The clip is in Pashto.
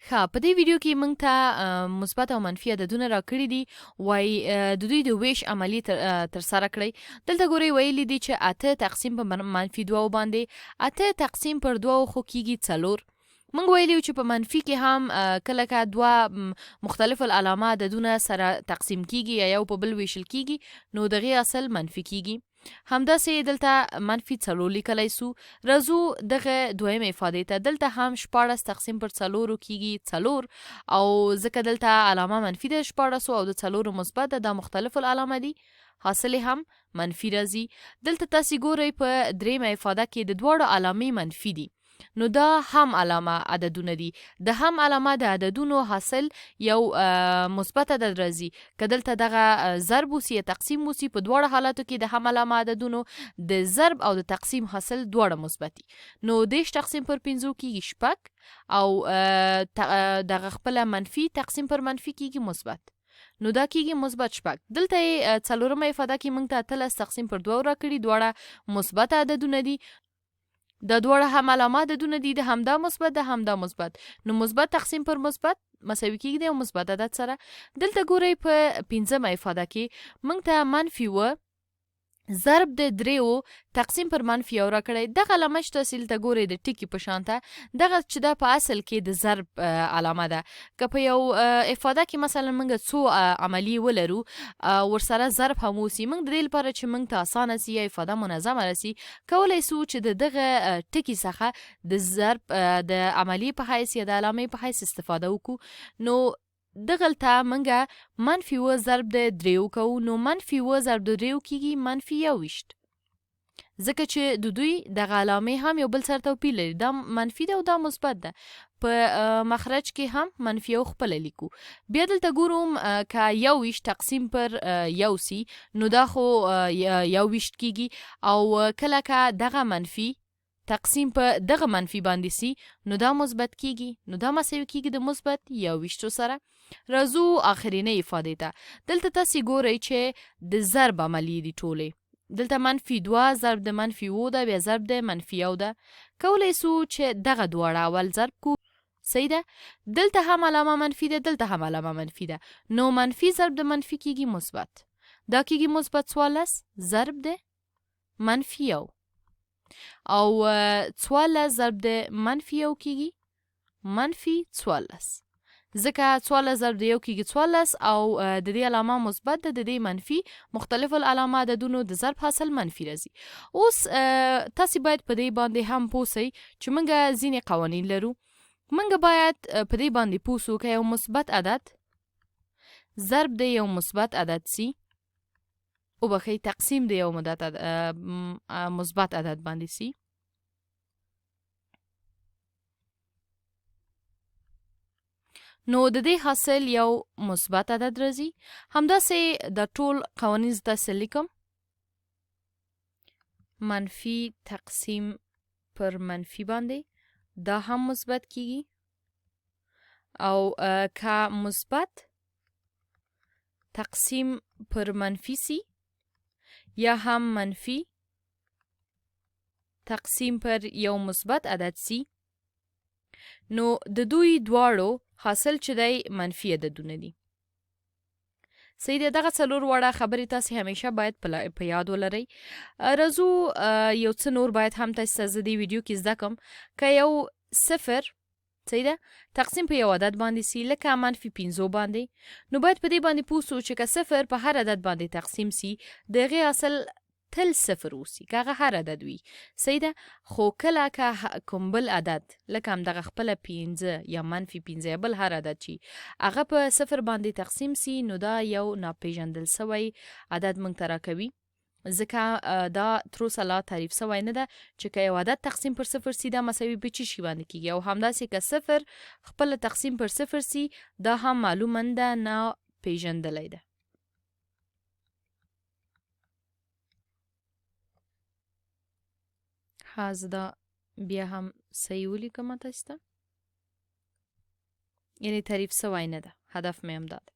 ښه، په دې ویډیو کې موږ ته مثبت او منفي عددونه راکړي دي. وایي د دوی د ویش عملیې ترسره کړئ. دلته ګورئ ویلي دي چې 8 تقسیم په منفي 2 باندې 8 تقسیم پر 2 خو کېږي 4. موږ ویلي چې په منفي کې هم کله که 2 مختلف العلامه عددونه سره تقسیم کېږي یا یو په بل ویشل کېږي نو دغې اصل منفي کېږي. همداسې دلته منفي 4 لیکلی سو. راځو دغه دویمه افادې ته. دلته هم 14 تقسیم پر 4 کېږي 4 او ځکه دلته علامه منفي ده 14 او د 4 مثبت ده، دا مختلف العلامه دي، حاصل هم منفي راځي. دلته تاسې ګورئ په درېیمه افاده کې د دواړو علامې منفي دي، نو دا هم علامه عددونه دي. د هم علامه د عددونو حاصل یو مثبت عدد راځي. که دلته دغه ضرب وسي یا تقسیم وسي، په دواړو حالاتو کې د هم علامه عددونو د ضرب او د تقسیم حاصل دواړه مثبت دي. نو 10 تقسیم پر 5 کېږي 6 او دغه خپله منفي تقسیم پر منفي کېږي مثبت، نو دا کېږي مثبت 6. دلته یې څلورمه افاده کې موږ ته 18 تقسیم پر 2 راکړي، دواړه مثبت عددونه دي. دا دواړه هم علامه عددونه دي، د همدا مثبت د همدا مثبت، نو مثبت تقسیم پر مثبت مساوي کېږي د یو مثبت عدد سره. دلته ګورئ په 5مه افاده کې موږ ته منفي 1 ضرب د 3 تقسیم پر منفي 1 راکړی. دغه علامه چې تاسې دلته ګورئ د ټکي په شانته، دغه چې دا په اصل کې د ضرب علامه ده. که په یو افاده کې مثلا موږ څو عملیې ولرو ورسره ضرب هم وسي، موږ د دې لپاره چې موږ ته اسانه سي یا افاده منظمه رسي، کولی سو چې د دغه ټکي څخه د ضرب د عملیې په حیث یا د علامې په حیث استفاده وکړو. نو دغلته منګه منفي 1 ضرب د 3 کوو، نو منفي 1 ضرب د 3 کېږي منفي 21، ځکه چې د دوی دغه علامې هم یو بل سره توپیر لري، دا منفي ده او دا مثبت ده. په مخرج کې هم منفي 1 خپله لیکو. بیا دلته ګورم که 21 تقسیم پر 1 سي نو دا خو 21 کېږي، او کله که دغه منفي تقسیم په دغه منفي باندې سي نو دا مثبت کېږي، نو دا مساوي کېږي د مثبت 21 سره. راځو آخرینۍ افادې ته. دلته تاسې ګورئ چې د ضرب عملیې دي ټولې. دلته منفي 2 ضرب د منفي 7 ده، بیا ضرب د منفي 1 ده. کولی سو چې دغه دواړه اول ضرب کو، صحیح ده. دلته هم علامه منفي ده، دلته هم علامه منفي ده، نو منفي ضرب د منفي کېږي مثبت، دا کېږي مثبت 14 ضرب د منفي 1 او 14 ضرب د منفي 1 کېږي منفي 14، ځکه 14 ضرب د 1 کېږي 14 او د دې علامه مثبت ده، د دې منفي. مختلف العلامه عددونو د ضرب حاصل منفي راځي. اوس تاسې باید په دې باندې هم پوه سئ چې موږ ځینې قوانین لرو. موږ باید په دې باندې پوه سو که یو مثبت عدد ضرب د یو مثبت عدد سي، وبخښئ تقسیم د یو مثبت عدد باندې سي، نو د دې حاصل یو مثبت عدد راځي. همداسې د ټول قوانین زه تاسې لیکم. منفي تقسیم پر منفي باندې دا هم مثبت کېږي، او که مثبت تقسیم پر منفي سي یا هم منفي تقسیم پر یو مثبت عدد سي، نو د دوی دواړو حاصل چې دی منفي عددونه دي. صحیح ده. دغه 4 واړه خبرې تاسې همیشه باید په یاد ولرئ. راځو یو څه نور باید هم تاسې ته زه دې ویډیو کې زده کړم. که یو 0 صحیح ده تقسیم په یو عدد باندې سي، لکه منفي 5 باندې، نو باید په دې باندې پوه سو چې که 0 په هر عدد باندې تقسیم سي د هغې اصل تل 0 وسي، که هغه هر عدد وي، صحیح ده. خو کله که کوم بل عدد لکه همدغه خپله 5 یا منفي 5 یا بل هر عدد چې هغه په 0 باندې تقسیم سي، نو دا یو ناپېژندل سوی عدد موږ ته راکوي، ځکه دا تر اوسه لا تعریف سوی نه ده چې که یو عدد تقسیم پر 0 سي دا مساوي په څه شي باندې کېږي، او همداسې که 0 خپله تقسیم پر 0 سي دا هم معلوماً ده ناپېژندلی ده. ها زه دا بیا هم صحیح ولیکم تاسې ته، یعنې تعریف سوی نه ده، هدف مې همدا ده.